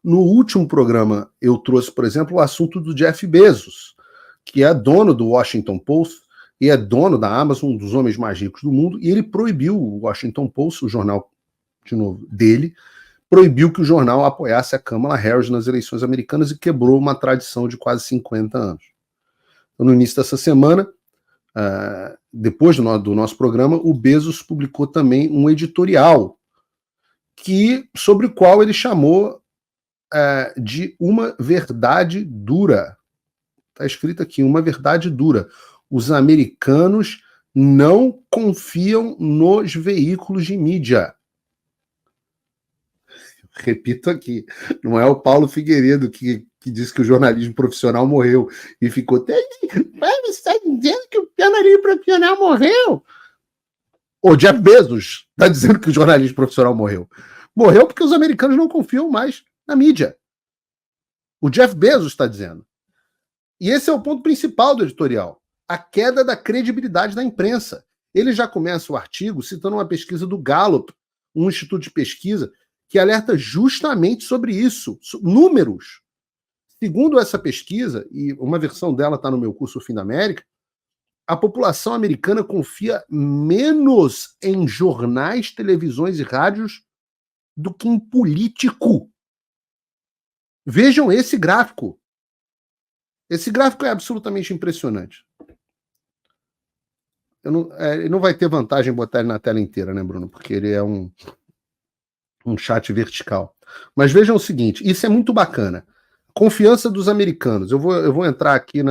No último programa, eu trouxe, por exemplo, o assunto do Jeff Bezos, que é dono do Washington Post e é dono da Amazon, um dos homens mais ricos do mundo, e ele proibiu o Washington Post, o jornal, de novo, dele, proibiu que o jornal apoiasse a Kamala Harris nas eleições americanas e quebrou uma tradição de quase 50 anos. Então, no início dessa semana, depois do nosso programa, o Bezos publicou também um editorial sobre o qual ele chamou de uma verdade dura. Está escrito aqui, uma verdade dura. Os americanos não confiam nos veículos de mídia. Repito aqui, não é o Paulo Figueiredo que disse que o jornalismo profissional morreu e ficou... Mas você está dizendo que o jornalismo profissional morreu? O Jeff Bezos está dizendo que o jornalismo profissional morreu. Morreu porque os americanos não confiam mais na mídia. O Jeff Bezos está dizendo. E esse é o ponto principal do editorial. A queda da credibilidade da imprensa. Ele já começa o artigo citando uma pesquisa do Gallup, um instituto de pesquisa, que alerta justamente sobre isso. Números. Segundo essa pesquisa, e uma versão dela está no meu curso Fim da América, a população americana confia menos em jornais, televisões e rádios do que em político. Vejam esse gráfico. Esse gráfico é absolutamente impressionante. Ele não vai ter vantagem botar ele na tela inteira, né, Bruno? Porque ele é um chat vertical. Mas vejam o seguinte, isso é muito bacana. Confiança dos americanos. Eu vou entrar aqui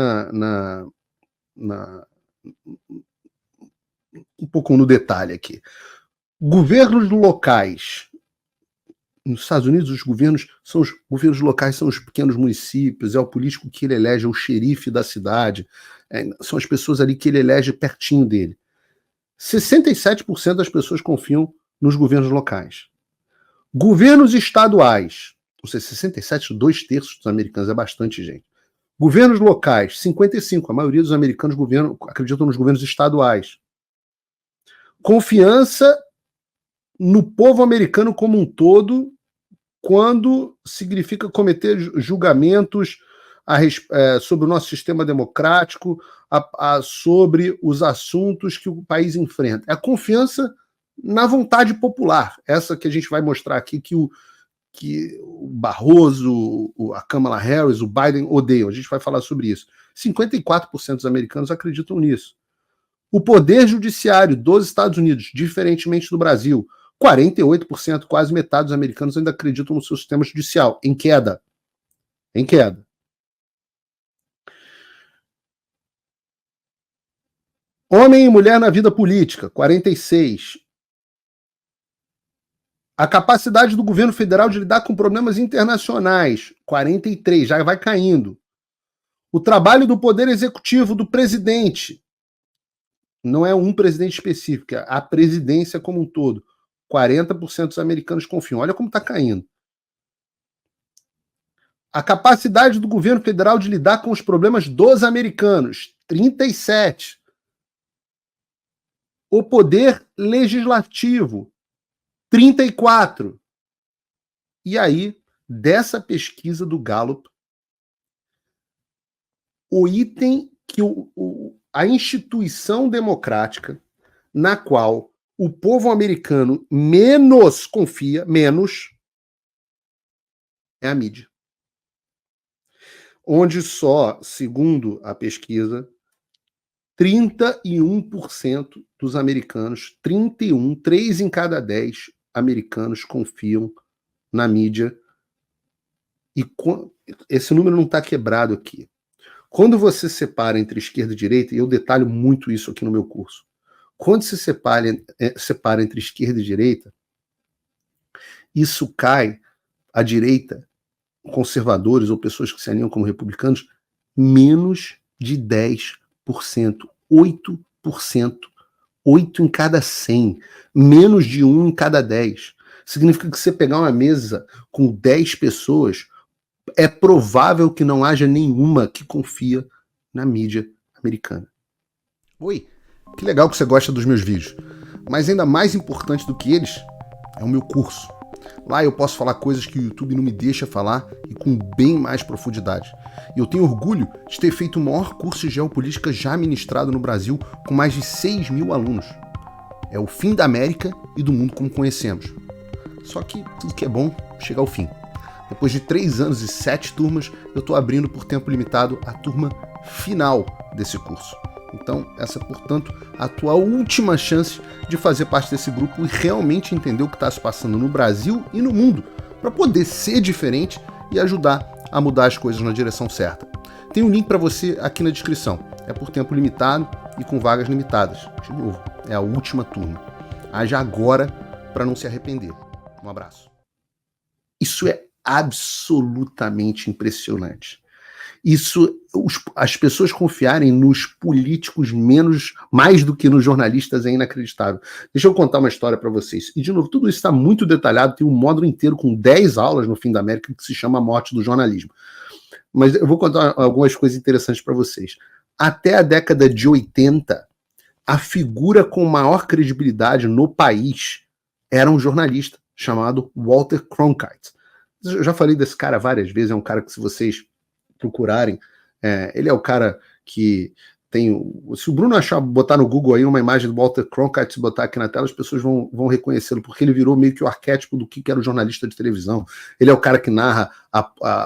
um pouco no detalhe aqui. Governos locais. Nos Estados Unidos, os governos locais são os pequenos municípios, é o político que ele elege, é o xerife da cidade, são as pessoas ali que ele elege pertinho dele. 67% das pessoas confiam nos governos locais. Governos estaduais, ou seja, 67, 2/3 dos americanos, é bastante gente. Governos locais, 55%, a maioria dos americanos acreditam nos governos estaduais. Confiança no povo americano como um todo, quando significa cometer julgamentos sobre o nosso sistema democrático, sobre os assuntos que o país enfrenta. É a confiança na vontade popular, essa que a gente vai mostrar aqui, que o Barroso, a Kamala Harris, o Biden odeiam. A gente vai falar sobre isso. 54% dos americanos acreditam nisso. O poder judiciário dos Estados Unidos, diferentemente do Brasil, 48%, quase metade dos americanos ainda acreditam no seu sistema judicial, em queda. Em queda. Homem e mulher na vida política, 46%. A capacidade do governo federal de lidar com problemas internacionais, 43%, já vai caindo. O trabalho do poder executivo do presidente, não é um presidente específico, é a presidência como um todo, 40% dos americanos confiam. Olha como está caindo. A capacidade do governo federal de lidar com os problemas dos americanos, 37%. O poder legislativo, 34%. E aí, dessa pesquisa do Gallup, o item que a instituição democrática na qual o povo americano menos confia, é a mídia. Onde só, segundo a pesquisa, 31% dos americanos, 3 em cada 10 americanos confiam na mídia. E esse número não está quebrado aqui. Quando você separa entre esquerda e direita, e eu detalho muito isso aqui no meu curso, quando se separa entre esquerda e direita, isso cai à direita, conservadores ou pessoas que se alinham como republicanos, menos de 10%, 8%, 8 em cada 100, menos de 1 em cada 10. Significa que você pegar uma mesa com 10 pessoas, é provável que não haja nenhuma que confia na mídia americana. Oi, que legal que você gosta dos meus vídeos, mas ainda mais importante do que eles é o meu curso. Lá eu posso falar coisas que o YouTube não me deixa falar e com bem mais profundidade. E eu tenho orgulho de ter feito o maior curso de geopolítica já ministrado no Brasil, com mais de 6 mil alunos. É o fim da América e do mundo como conhecemos. Só que tudo que é bom chega ao fim. Depois de 3 anos e 7 turmas, eu estou abrindo por tempo limitado a turma final desse curso. Então, essa é, portanto, a tua última chance de fazer parte desse grupo e realmente entender o que está se passando no Brasil e no mundo, para poder ser diferente e ajudar a mudar as coisas na direção certa. Tem um link para você aqui na descrição. É por tempo limitado e com vagas limitadas. De novo, é a última turma. Haja agora para não se arrepender. Um abraço. Isso é absolutamente impressionante. As pessoas confiarem nos políticos mais do que nos jornalistas é inacreditável. Deixa eu contar uma história para vocês. E, de novo, tudo isso está muito detalhado, tem um módulo inteiro com 10 aulas no Fim da América que se chama A Morte do Jornalismo. Mas eu vou contar algumas coisas interessantes para vocês. Até a década de 80, a figura com maior credibilidade no país era um jornalista chamado Walter Cronkite. Eu já falei desse cara várias vezes, é um cara que, se vocês procurarem, ele é o cara que tem... Se o Bruno botar no Google aí uma imagem do Walter Cronkite, se botar aqui na tela, as pessoas vão reconhecê-lo, porque ele virou meio que o arquétipo do que era o jornalista de televisão. Ele é o cara que narra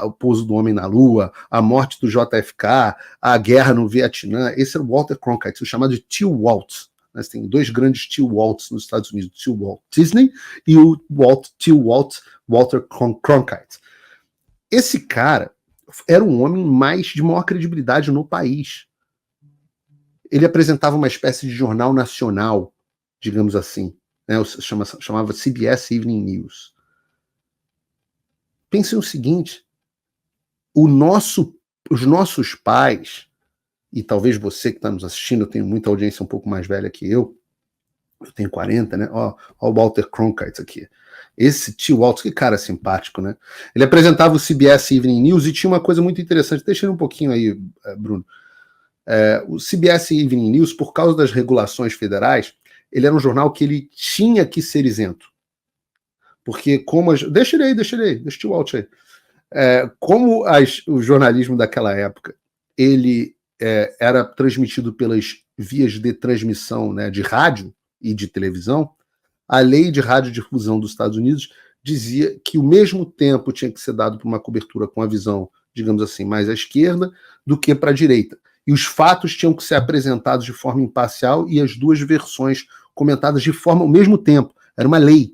o pouso do homem na Lua, a morte do JFK, a guerra no Vietnã. Esse é o Walter Cronkite, o chamado de Tio Walt. Nós tem 2 grandes Tio Walts nos Estados Unidos, o Tio Walt Disney e o Tio Walter Cronkite. Esse cara era um homem de maior credibilidade no país. Ele apresentava uma espécie de jornal nacional, digamos assim, né? Chamava CBS Evening News. Pense no seguinte, os nossos pais, e talvez você que está nos assistindo, eu tenho muita audiência um pouco mais velha que eu tenho 40, né? Ó o Walter Cronkite aqui. Esse Tio Walt, que cara simpático, né? Ele apresentava o CBS Evening News e tinha uma coisa muito interessante. Deixa ele um pouquinho aí, Bruno. O CBS Evening News, por causa das regulações federais, ele era um jornal que ele tinha que ser isento. Porque Deixa ele aí, deixa o Tio Walt aí. Como o jornalismo daquela época, ele era transmitido pelas vias de transmissão, né, de rádio e de televisão, a lei de radiodifusão dos Estados Unidos dizia que o mesmo tempo tinha que ser dado para uma cobertura com a visão, digamos assim, mais à esquerda do que para a direita. E os fatos tinham que ser apresentados de forma imparcial e as 2 versões comentadas de forma ao mesmo tempo. Era uma lei.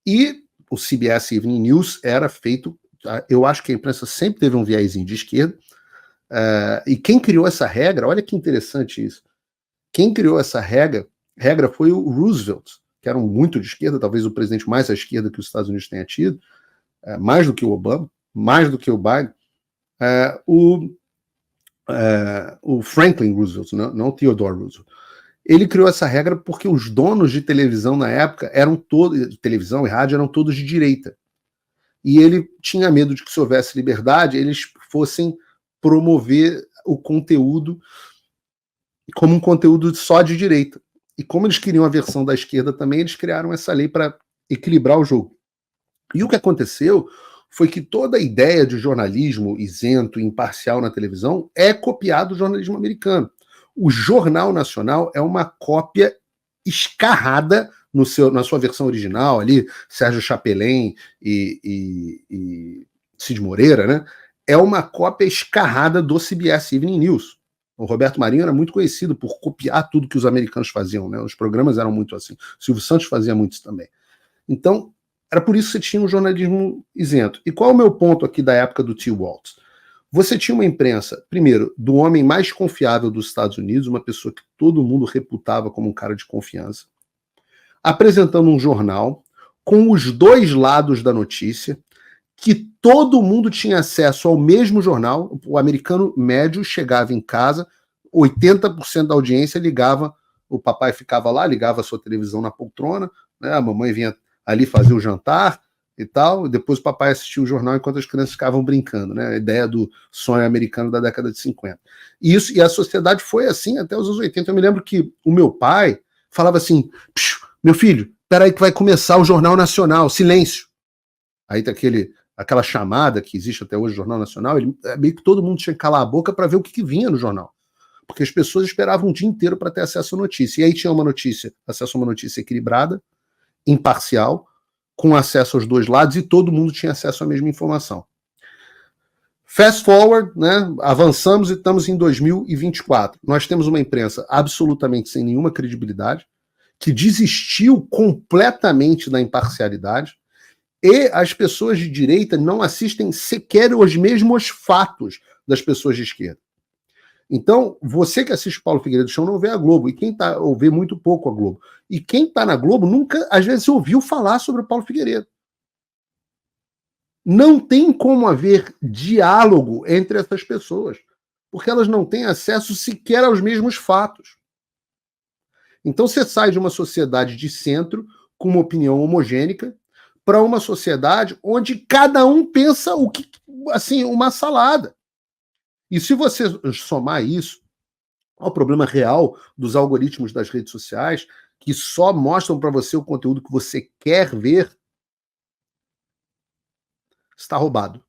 E o CBS Evening News era feito... Eu acho que a imprensa sempre teve um viésinho de esquerda. E quem criou essa regra, olha que interessante isso. Quem criou essa regra foi o Roosevelt, que era muito de esquerda, talvez o presidente mais à esquerda que os Estados Unidos tenha tido, mais do que o Obama, mais do que o Biden, o Franklin Roosevelt, não o Theodore Roosevelt. Ele criou essa regra porque os donos de televisão na época televisão e rádio eram todos de direita. E ele tinha medo de que, se houvesse liberdade, eles fossem promover o conteúdo como um conteúdo só de direita. E como eles queriam a versão da esquerda também, eles criaram essa lei para equilibrar o jogo. E o que aconteceu foi que toda a ideia de jornalismo isento e imparcial na televisão é copiada do jornalismo americano. O Jornal Nacional é uma cópia escarrada na sua versão original, ali, Sérgio Chapelain e Cid Moreira, né? É uma cópia escarrada do CBS Evening News. O Roberto Marinho era muito conhecido por copiar tudo que os americanos faziam, né? Os programas eram muito assim. Silvio Santos fazia muito isso também. Então, era por isso que você tinha um jornalismo isento. E qual é o meu ponto aqui da época do Tio Walt? Você tinha uma imprensa, primeiro, do homem mais confiável dos Estados Unidos, uma pessoa que todo mundo reputava como um cara de confiança, apresentando um jornal com os 2 lados da notícia, que todo mundo tinha acesso ao mesmo jornal. O americano médio chegava em casa, 80% da audiência ligava, o papai ficava lá, ligava a sua televisão na poltrona, né, a mamãe vinha ali fazer o jantar e tal, e depois o papai assistia o jornal enquanto as crianças ficavam brincando, né, a ideia do sonho americano da década de 50. E a sociedade foi assim até os anos 80. Eu me lembro que o meu pai falava assim: meu filho, Peraí que vai começar o Jornal Nacional, silêncio. Aí tá aquela chamada que existe até hoje, Jornal Nacional, meio que todo mundo tinha que calar a boca para ver o que vinha no jornal. Porque as pessoas esperavam um dia inteiro para ter acesso à notícia. E aí tinha acesso a uma notícia equilibrada, imparcial, com acesso aos dois lados, e todo mundo tinha acesso à mesma informação. Fast forward, né? Avançamos e estamos em 2024. Nós temos uma imprensa absolutamente sem nenhuma credibilidade, que desistiu completamente da imparcialidade, e as pessoas de direita não assistem sequer os mesmos fatos das pessoas de esquerda. Então, você que assiste Paulo Figueiredo Show não vê a Globo, e quem tá, ou vê muito pouco a Globo. E quem está na Globo nunca, às vezes, ouviu falar sobre o Paulo Figueiredo. Não tem como haver diálogo entre essas pessoas, porque elas não têm acesso sequer aos mesmos fatos. Então você sai de uma sociedade de centro, com uma opinião homogênica, para uma sociedade onde cada um pensa o que, assim, uma salada. E se você somar isso ao problema real dos algoritmos das redes sociais, que só mostram para você o conteúdo que você quer ver, está roubado.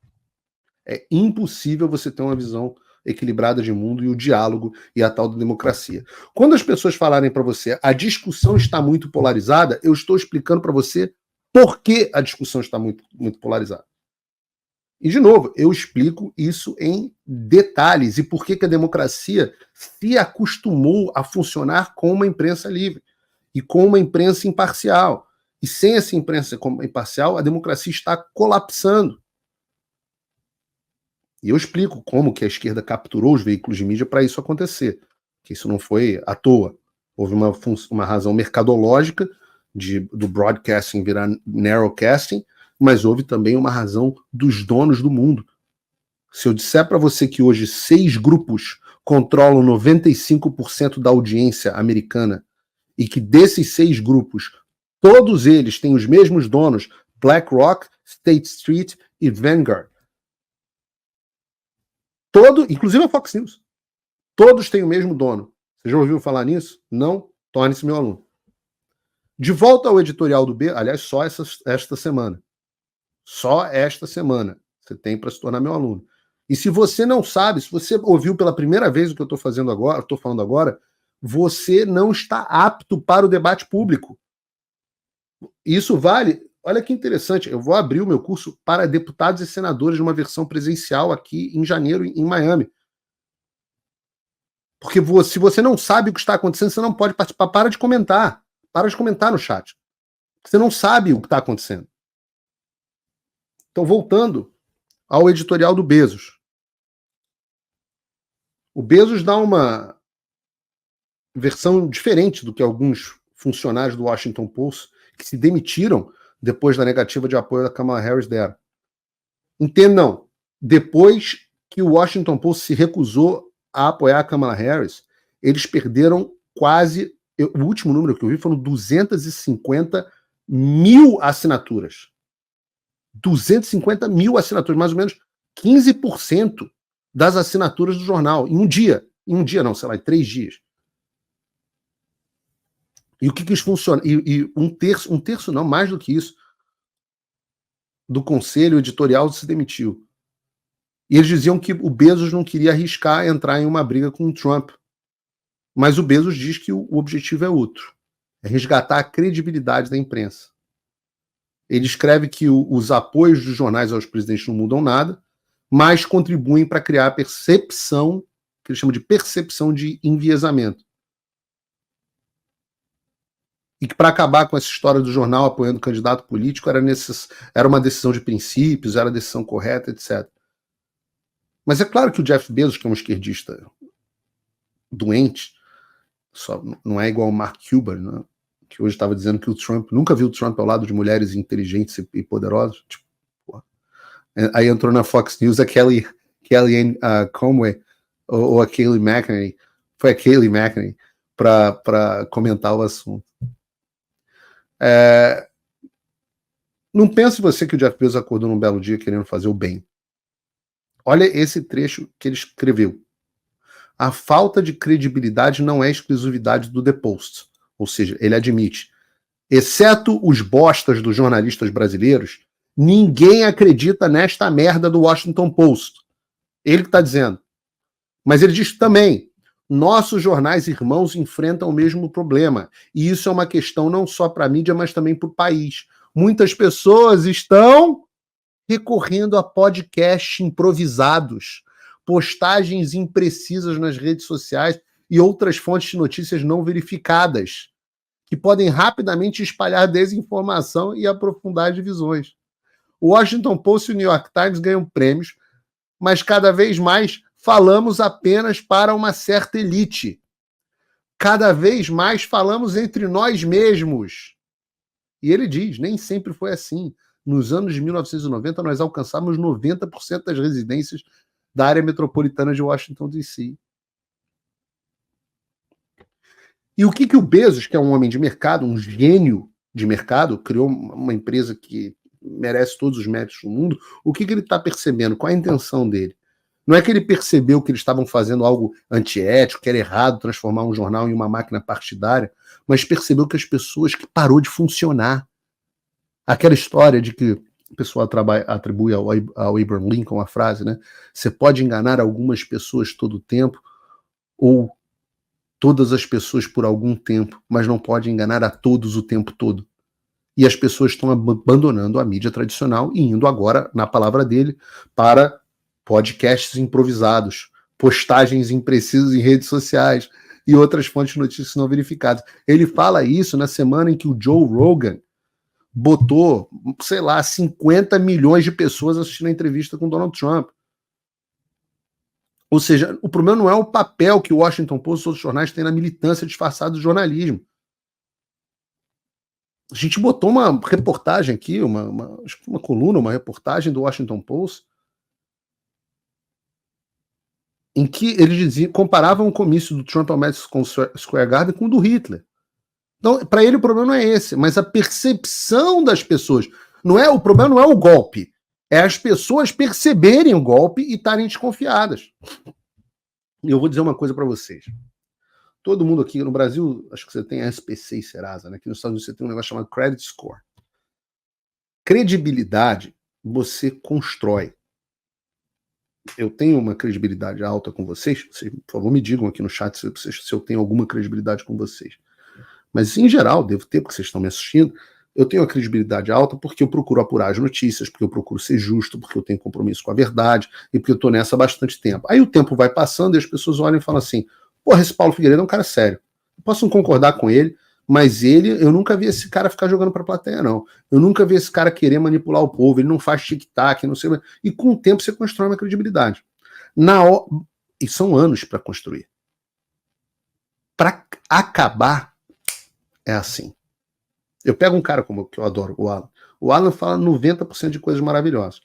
É impossível você ter uma visão equilibrada de mundo e o diálogo e a tal da democracia. Quando as pessoas falarem para você a discussão está muito polarizada, eu estou explicando para você por que a discussão está muito polarizada. E, de novo, eu explico isso em detalhes e por que a democracia se acostumou a funcionar com uma imprensa livre e com uma imprensa imparcial. E sem essa imprensa imparcial, a democracia está colapsando. E eu explico como que a esquerda capturou os veículos de mídia para isso acontecer. Que isso não foi à toa. Houve uma razão mercadológica do broadcasting virar narrowcasting, mas houve também uma razão dos donos do mundo. Se eu disser para você que hoje 6 grupos controlam 95% da audiência americana e que desses 6 grupos, todos eles têm os mesmos donos, BlackRock, State Street e Vanguard. Inclusive a Fox News. Todos têm o mesmo dono. Você já ouviu falar nisso? Não? Torne-se meu aluno. De volta ao editorial do B, aliás, só esta semana. Só esta semana você tem para se tornar meu aluno. E se você não sabe, se você ouviu pela primeira vez o que eu estou falando agora, você não está apto para o debate público. Isso vale. Olha que interessante, eu vou abrir o meu curso para deputados e senadores numa versão presencial aqui em janeiro, em Miami. Porque se você não sabe o que está acontecendo, você não pode participar. Para de comentar. Para de comentar no chat. Você não sabe o que está acontecendo. Então, voltando ao editorial do Bezos. O Bezos dá uma versão diferente do que alguns funcionários do Washington Post, que se demitiram depois da negativa de apoio da Kamala Harris deram. Entendam, depois que o Washington Post se recusou a apoiar a Kamala Harris, eles perderam quase, o último número que eu vi foram 250 mil assinaturas. 250 mil assinaturas, mais ou menos 15% das assinaturas do jornal, em um dia. Em um dia não, sei lá, em 3 dias. E o que isso funciona? E um terço não, mais do que isso, do conselho editorial se demitiu. E eles diziam que o Bezos não queria arriscar entrar em uma briga com o Trump. Mas o Bezos diz que o objetivo é outro. É resgatar a credibilidade da imprensa. Ele escreve que os apoios dos jornais aos presidentes não mudam nada, mas contribuem para criar a percepção, que ele chama de percepção de enviesamento. E que para acabar com essa história do jornal apoiando o candidato político era uma decisão de princípios, era a decisão correta, etc. Mas é claro que o Jeff Bezos, que é um esquerdista doente, só não é igual o Mark Cuban, né? Que hoje estava dizendo que o Trump, nunca viu o Trump ao lado de mulheres inteligentes e poderosas. Tipo, aí entrou na Fox News a Kellyanne Conway ou a Kayleigh McEnany, foi a Kayleigh McEnany, para comentar o assunto. Não pense você que o Jeff Bezos acordou num belo dia querendo fazer o bem. Olha esse trecho que ele escreveu. A falta de credibilidade não é exclusividade do The Post. Ou seja, ele admite. exceto os bostas dos jornalistas brasileiros, ninguém acredita nesta merda do Washington Post. Ele que está dizendo. Mas ele diz também, nossos jornais irmãos enfrentam o mesmo problema. E isso é uma questão não só para a mídia, mas também para o país. Muitas pessoas estão recorrendo a podcasts improvisados, postagens imprecisas nas redes sociais e outras fontes de notícias não verificadas, que podem rapidamente espalhar desinformação e aprofundar divisões. O Washington Post e o New York Times ganham prêmios, mas cada vez mais falamos apenas para uma certa elite. Cada vez mais falamos entre nós mesmos. E ele diz, nem sempre foi assim. Nos anos de 1990, nós alcançamos 90% das residências da área metropolitana de Washington, D.C. E o que o Bezos, que é um homem de mercado, um gênio de mercado, criou uma empresa que merece todos os méritos do mundo, o que ele está percebendo? Qual a intenção dele? Não é que ele percebeu que eles estavam fazendo algo antiético, que era errado transformar um jornal em uma máquina partidária, mas percebeu que as pessoas que parou de funcionar. Aquela história de que o pessoal atribui ao Abraham Lincoln a frase, né? Você pode enganar algumas pessoas todo o tempo, ou todas as pessoas por algum tempo, mas não pode enganar a todos o tempo todo. E as pessoas estão abandonando a mídia tradicional e indo agora, na palavra dele, para podcasts improvisados, postagens imprecisas em redes sociais e outras fontes de notícias não verificadas. Ele fala isso na semana em que o Joe Rogan botou, 50 milhões de pessoas assistindo a entrevista com Donald Trump. Ou seja, o problema não é o papel que o Washington Post e outros jornais têm na militância disfarçada do jornalismo. A gente botou uma reportagem aqui, uma coluna, uma reportagem do Washington Post, em que ele comparava um comício do Trump ao Madison Square Garden com o do Hitler. Então, para ele o problema não é esse, mas a percepção das pessoas. O problema não é o golpe, é as pessoas perceberem o golpe e estarem desconfiadas. E eu vou dizer uma coisa para vocês. Todo mundo aqui no Brasil, acho que você tem a SPC e Serasa, né? Aqui nos Estados Unidos você tem um negócio chamado Credit Score. Credibilidade você constrói. Eu tenho uma credibilidade alta com vocês, por favor me digam aqui no chat se eu tenho alguma credibilidade com vocês. Mas em geral, devo ter, porque vocês estão me assistindo, eu tenho a credibilidade alta porque eu procuro apurar as notícias, porque eu procuro ser justo, porque eu tenho compromisso com a verdade e porque eu estou nessa há bastante tempo. Aí o tempo vai passando e as pessoas olham e falam assim, porra, esse Paulo Figueiredo é um cara sério. Eu posso não concordar com ele, mas eu nunca vi esse cara ficar jogando para a plateia, não. Eu nunca vi esse cara querer manipular o povo, ele não faz tic-tac, não sei. E com o tempo você constrói uma credibilidade. E são anos para construir. Para acabar, é assim. Eu pego um cara como que eu adoro, o Alan. O Alan fala 90% de coisas maravilhosas.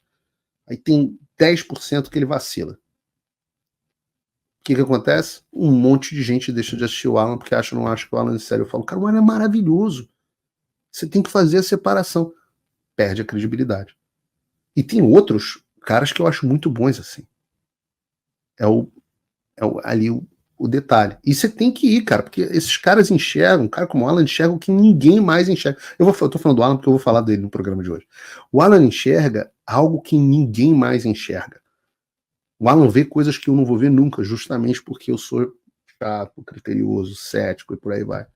Aí tem 10% que ele vacila. O que acontece? Um monte de gente deixa de assistir o Alan porque não acha que o Alan é sério. Eu falo, cara, o Alan é maravilhoso. Você tem que fazer a separação. Perde a credibilidade. E tem outros caras que eu acho muito bons assim. Ali o detalhe. E você tem que ir, cara, porque esses caras enxergam, um cara como o Alan enxerga o que ninguém mais enxerga. Eu tô falando do Alan porque eu vou falar dele no programa de hoje. O Alan enxerga algo que ninguém mais enxerga. O Alan vê coisas que eu não vou ver nunca, justamente porque eu sou chato, criterioso, cético e por aí vai.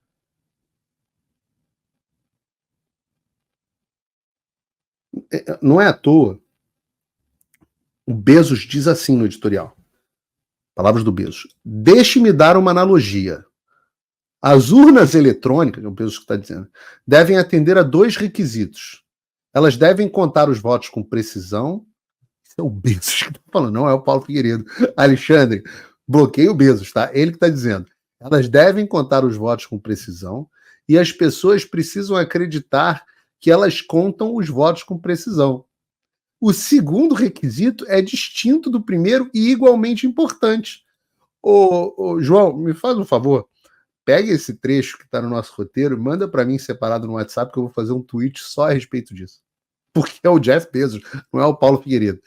Não é à toa. O Bezos diz assim no editorial. Palavras do Bezos. Deixe-me dar uma analogia. As urnas eletrônicas, é o Bezos que está dizendo, devem atender a 2 requisitos. Elas devem contar os votos com precisão. Isso é o Bezos que está falando, não é o Paulo Figueiredo. Alexandre, bloqueia o Bezos, tá? Ele que está dizendo. Elas devem contar os votos com precisão e as pessoas precisam acreditar que elas contam os votos com precisão. O segundo requisito é distinto do primeiro e igualmente importante. João, me faz um favor. Pega esse trecho que está no nosso roteiro e manda para mim separado no WhatsApp que eu vou fazer um tweet só a respeito disso. Porque é o Jeff Bezos, não é o Paulo Figueiredo.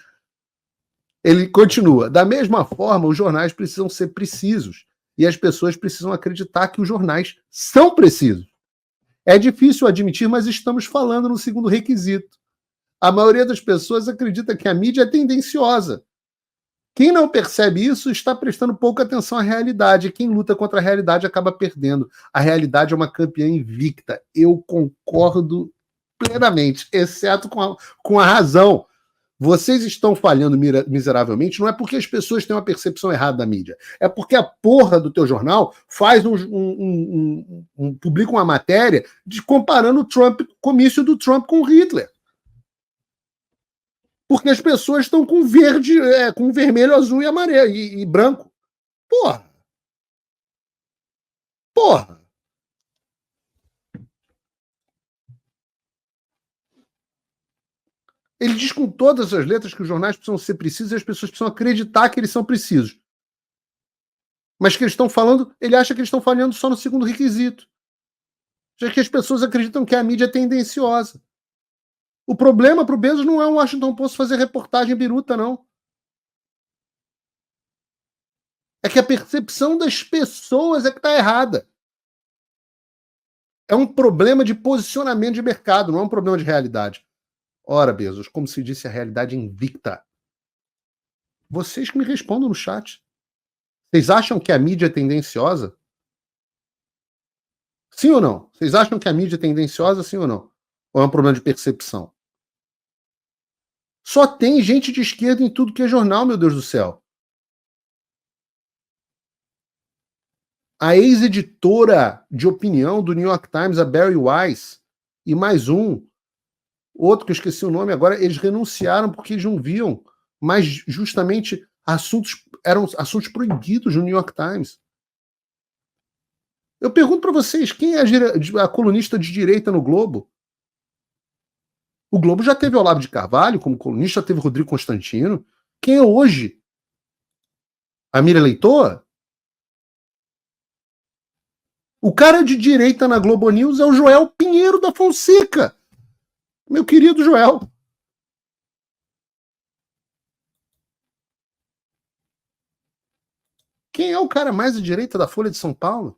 Ele continua. Da mesma forma, os jornais precisam ser precisos. E as pessoas precisam acreditar que os jornais são precisos. É difícil admitir, mas estamos falando no segundo requisito. A maioria das pessoas acredita que a mídia é tendenciosa. Quem não percebe isso está prestando pouca atenção à realidade. Quem luta contra a realidade acaba perdendo. A realidade é uma campeã invicta. Eu concordo plenamente, exceto com a razão. Vocês estão falhando miseravelmente, não é porque as pessoas têm uma percepção errada da mídia. É porque a porra do teu jornal faz publica uma matéria comparando o comício do Trump com Hitler. Porque as pessoas estão com verde, com vermelho, azul e amarelo e branco. Porra! Porra! Ele diz com todas as letras que os jornais precisam ser precisos e as pessoas precisam acreditar que eles são precisos. Mas que eles estão falando, ele acha que eles estão falhando só no segundo requisito. Já que as pessoas acreditam que a mídia é tendenciosa. O problema para o Bezos não é o Washington Post fazer reportagem biruta, não. É que a percepção das pessoas é que está errada. É um problema de posicionamento de mercado, não é um problema de realidade. Ora, Bezos, como se disse, a realidade é invicta. Vocês que me respondam no chat. Vocês acham que a mídia é tendenciosa? Sim ou não? Vocês acham que a mídia é tendenciosa, sim ou não? Ou é um problema de percepção? Só tem gente de esquerda em tudo que é jornal, meu Deus do céu. A ex-editora de opinião do New York Times, a Bari Weiss, e mais outro que eu esqueci o nome agora, eles renunciaram porque eles não viam, mas justamente eram assuntos proibidos no New York Times. Eu pergunto para vocês, quem é a colunista de direita no Globo? O Globo já teve Olavo de Carvalho como colunista, já teve Rodrigo Constantino. Quem é hoje? A Mira Leitoa? O cara de direita na Globo News é o Joel Pinheiro da Fonseca. Meu querido Joel. Quem é o cara mais à direita da Folha de São Paulo?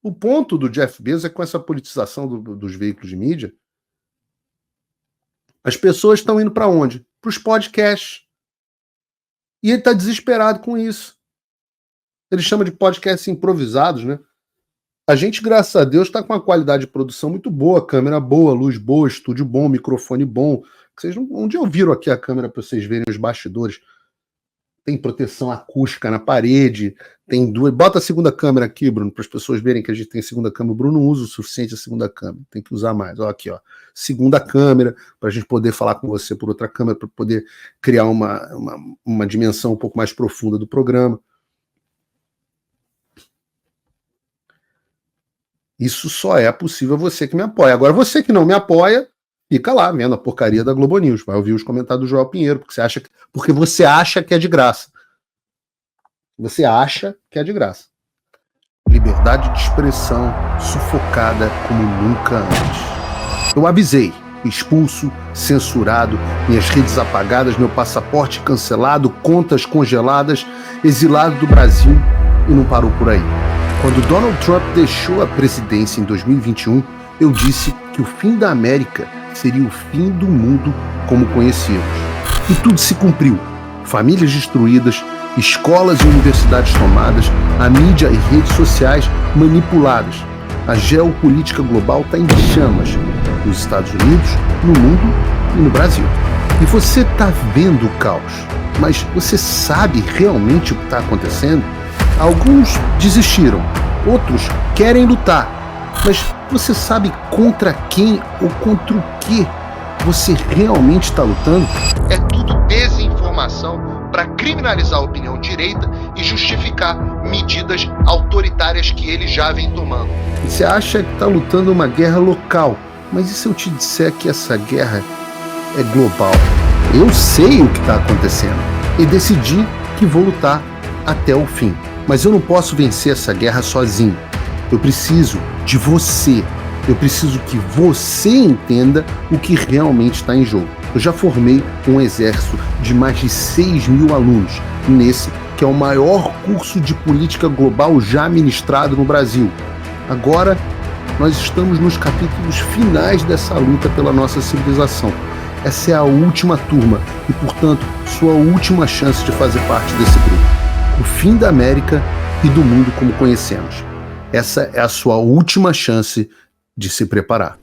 O ponto do Jeff Bezos é com essa politização dos veículos de mídia. As pessoas estão indo para onde? Para os podcasts. E ele está desesperado com isso. Ele chama de podcasts improvisados, né? A gente, graças a Deus, está com uma qualidade de produção muito boa, câmera boa, luz boa, estúdio bom, microfone bom. Vocês um dia ouviram aqui a câmera para vocês verem os bastidores. Tem proteção acústica na parede, tem duas. Bota a segunda câmera aqui, Bruno, para as pessoas verem que a gente tem segunda câmera. O Bruno não usa o suficiente a segunda câmera, tem que usar mais. Ó, aqui, ó. Segunda câmera, para a gente poder falar com você por outra câmera, para poder criar uma dimensão um pouco mais profunda do programa. Isso só é possível você que me apoia. Agora, você que não me apoia, fica lá vendo a porcaria da Globo News. Vai ouvir os comentários do Joel Pinheiro, porque você acha que é de graça. Você acha que é de graça. Liberdade de expressão sufocada como nunca antes. Eu avisei. Expulso, censurado, minhas redes apagadas, meu passaporte cancelado, contas congeladas, exilado do Brasil, e não parou por aí. Quando Donald Trump deixou a presidência em 2021, eu disse que o fim da América seria o fim do mundo como conhecíamos. E tudo se cumpriu. Famílias destruídas, escolas e universidades tomadas, a mídia e redes sociais manipuladas. A geopolítica global está em chamas, nos Estados Unidos, no mundo e no Brasil. E você está vendo o caos, mas você sabe realmente o que está acontecendo? Alguns desistiram, outros querem lutar, mas você sabe contra quem ou contra o que você realmente está lutando? É tudo desinformação para criminalizar a opinião direita e justificar medidas autoritárias que ele já vem tomando. Você acha que está lutando uma guerra local, mas e se eu te disser que essa guerra é global? Eu sei o que está acontecendo e decidi que vou lutar até o fim. Mas eu não posso vencer essa guerra sozinho. Eu preciso de você. Eu preciso que você entenda o que realmente está em jogo. Eu já formei um exército de mais de 6.000 alunos. Nesse que é o maior curso de política global já ministrado no Brasil. Agora, nós estamos nos capítulos finais dessa luta pela nossa civilização. Essa é a última turma e, portanto, sua última chance de fazer parte desse grupo. O fim da América e do mundo como conhecemos. Essa é a sua última chance de se preparar.